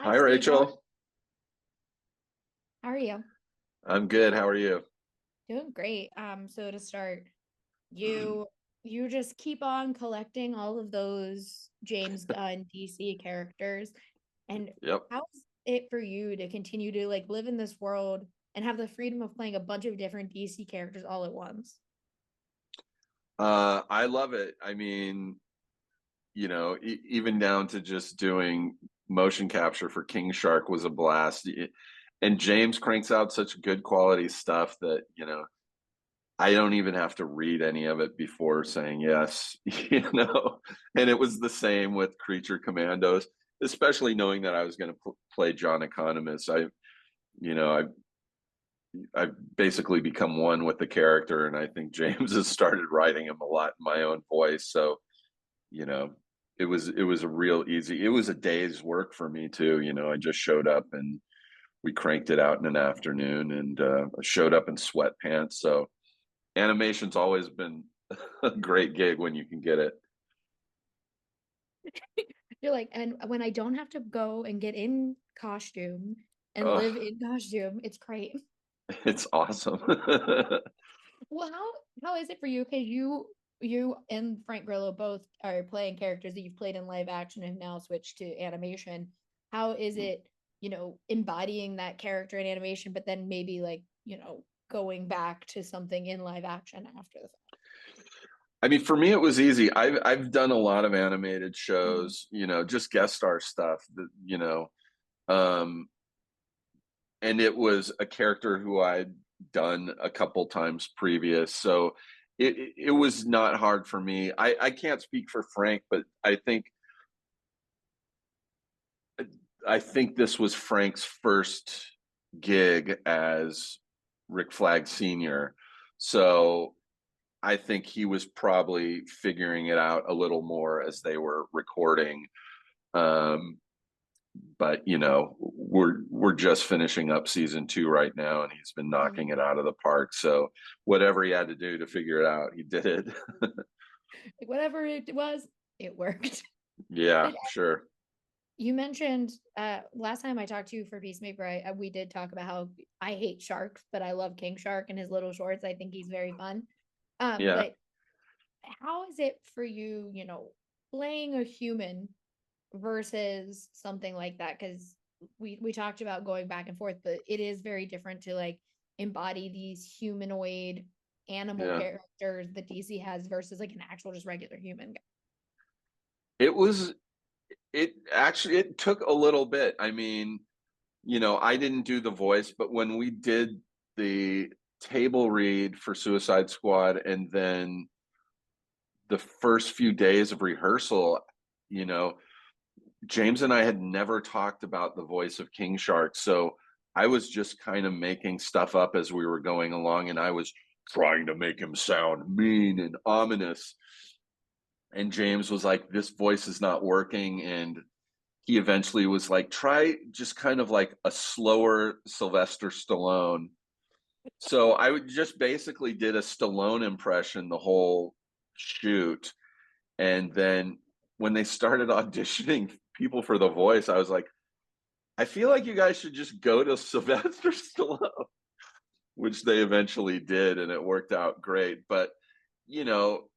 Hi, Hi, Steve. Rachel. How are you? I'm good. How are you? Doing great. So to start, you you just keep on collecting all of those James Gunn DC characters. And Yep. how's it for you to continue to like live in this world and have the freedom of playing a bunch of different DC characters all at once? I love it. I mean, even down to just doing motion capture for King Shark was a blast. And James cranks out such good quality stuff that, I don't even have to read any of it before saying yes, And it was the same with Creature Commandos, especially knowing that I was going to play John Economist. You know, I I've basically become one with the character, and I think James has started writing him a lot in my own voice. So, you know, it was a real easy. It was a day's work for me too. I just showed up and we cranked it out in an afternoon, and showed up in sweatpants. So animation's always been a great gig when you can get it. You're like, and when I don't have to go and get in costume and live Oh, in costume, it's great. it's awesome. Well, how is it for you? Because you and Frank Grillo both are playing characters that you've played in live action and now switched to animation. How is it, embodying that character in animation, but then maybe like, going back to something in live action after the fact? I mean, for me, it was easy. I've done a lot of animated Mhm. shows, just guest star stuff um, and it was a character who I'd done a couple times previous. So it was not hard for me. I can't speak for Frank, but I think this was Frank's first gig as Rick Flag Sr. So I think he was probably figuring it out a little more as they were recording. Um, but we're just finishing up season 2 right now, and he's been knocking Mhm. it out of the park. So whatever he had to do to figure it out, he did it. Like whatever it was, it worked. Yeah, Did sure. You mentioned last time I talked to you for Peacemaker, we did talk about how I hate sharks, but I love King Shark and his little shorts. I think he's very fun. Yeah, But how is it for you, playing a human versus something like that? Because we talked about going back and forth, but it is very different to like embody these humanoid animal yeah. characters that DC has versus like an actual just regular human guy. It was it actually it took a little bit. I mean, I didn't do the voice, but when we did the table read for Suicide Squad, and then the first few days of rehearsal, you know, James and I had never talked about the voice of King Shark. So I was just kind of making stuff up as we were going along, and I was trying to make him sound mean and ominous. And James was like, "This voice is not working." And he eventually was like, "Try just kind of like a slower Sylvester Stallone." So I would just basically did a Stallone impression the whole shoot. And then when they started auditioning people for the voice, I was like, I feel like you guys should just go to Sylvester Stallone, which they eventually did, and it worked out great. But you know,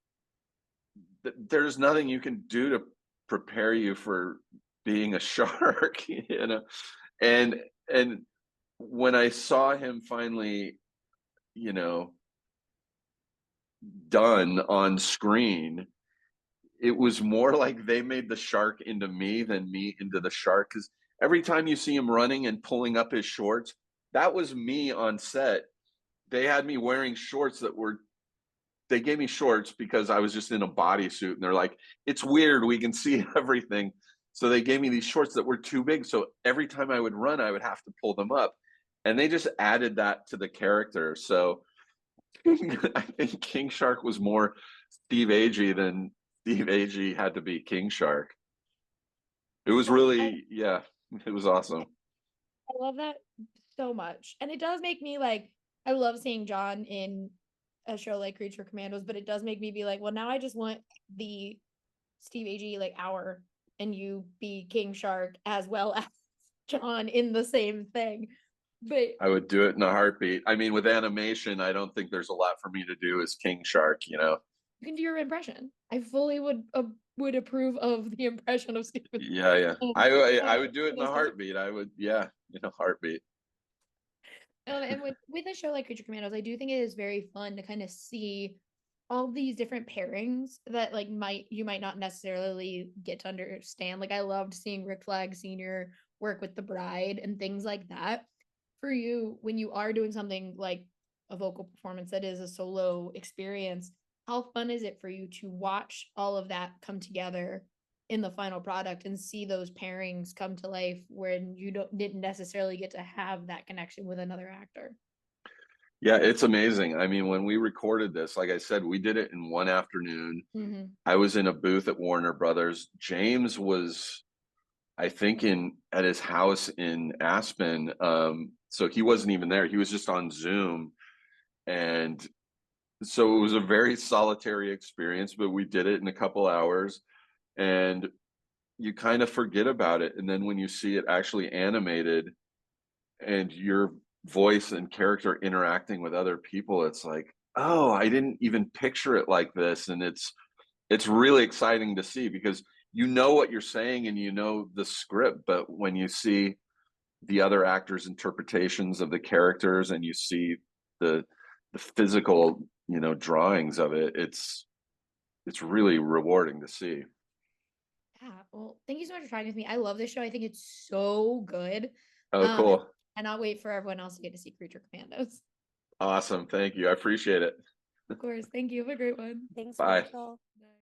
there's nothing you can do to prepare you for being a shark, And and when I saw him finally, you know, done on screen, it was more like they made the shark into me than me into the shark. Because every time you see him running and pulling up his shorts, that was me on set. They had me wearing shorts that were they gave me shorts because I was just in a bodysuit, and they're like, it's weird, we can see everything. So they gave me these shorts that were too big. So every time I would run, I would have to pull them up. And they just added that to the character. So I think King Shark was more Steve Agee than Steve Agee had to be King Shark. It was Well, really, yeah, it was awesome. I love that so much. And it does make me like, I love seeing John in a show like Creature Commandos, but it does make me be like, well, now I just want the Steve Agee like hour and you be King Shark as well as John in the same thing. But I would do it in a heartbeat. I mean, with animation, I don't think there's a lot for me to do as King Shark, you know? you can do your impression. I fully would approve of the impression of Stephen. Yeah, yeah. Um, I would do it in a so- heartbeat. I would, yeah, in a heartbeat. and with a show like Creature Commandos, I do think it is very fun to kind of see all these different pairings that like you might not necessarily get to understand. Like I loved seeing Rick Flag Sr. work with the bride and things like that. For you, when you are doing something like a vocal performance that is a solo experience, how fun is it for you to watch all of that come together in the final product and see those pairings come to life when you didn't necessarily get to have that connection with another actor? Yeah, it's amazing. I mean, when we recorded this, like I said, we did it in one afternoon. Mm-hmm. I was in a booth at Warner Brothers. James was, I think, in at his house in Aspen. So he wasn't even there. He was just on Zoom. And so it was a very solitary experience, but we did it in a couple hours and you kind of forget about it. And then when you see it actually animated and your voice and character interacting with other people, it's like, oh, I didn't even picture it like this. And it's really exciting to see because you know what you're saying and you know the script, but when you see the other actors' interpretations of the characters and you see the the physical, you know, drawings of it, it's really rewarding to see. Yeah. Well, thank you so much for talking with me. I love this show. I think it's so good. Oh, Um, cool. and I'll wait for everyone else to get to see Creature Commandos. Awesome. Thank you. I appreciate it. Of course. Thank you. Have a great one. Thanks, Bye. Rachel. Bye.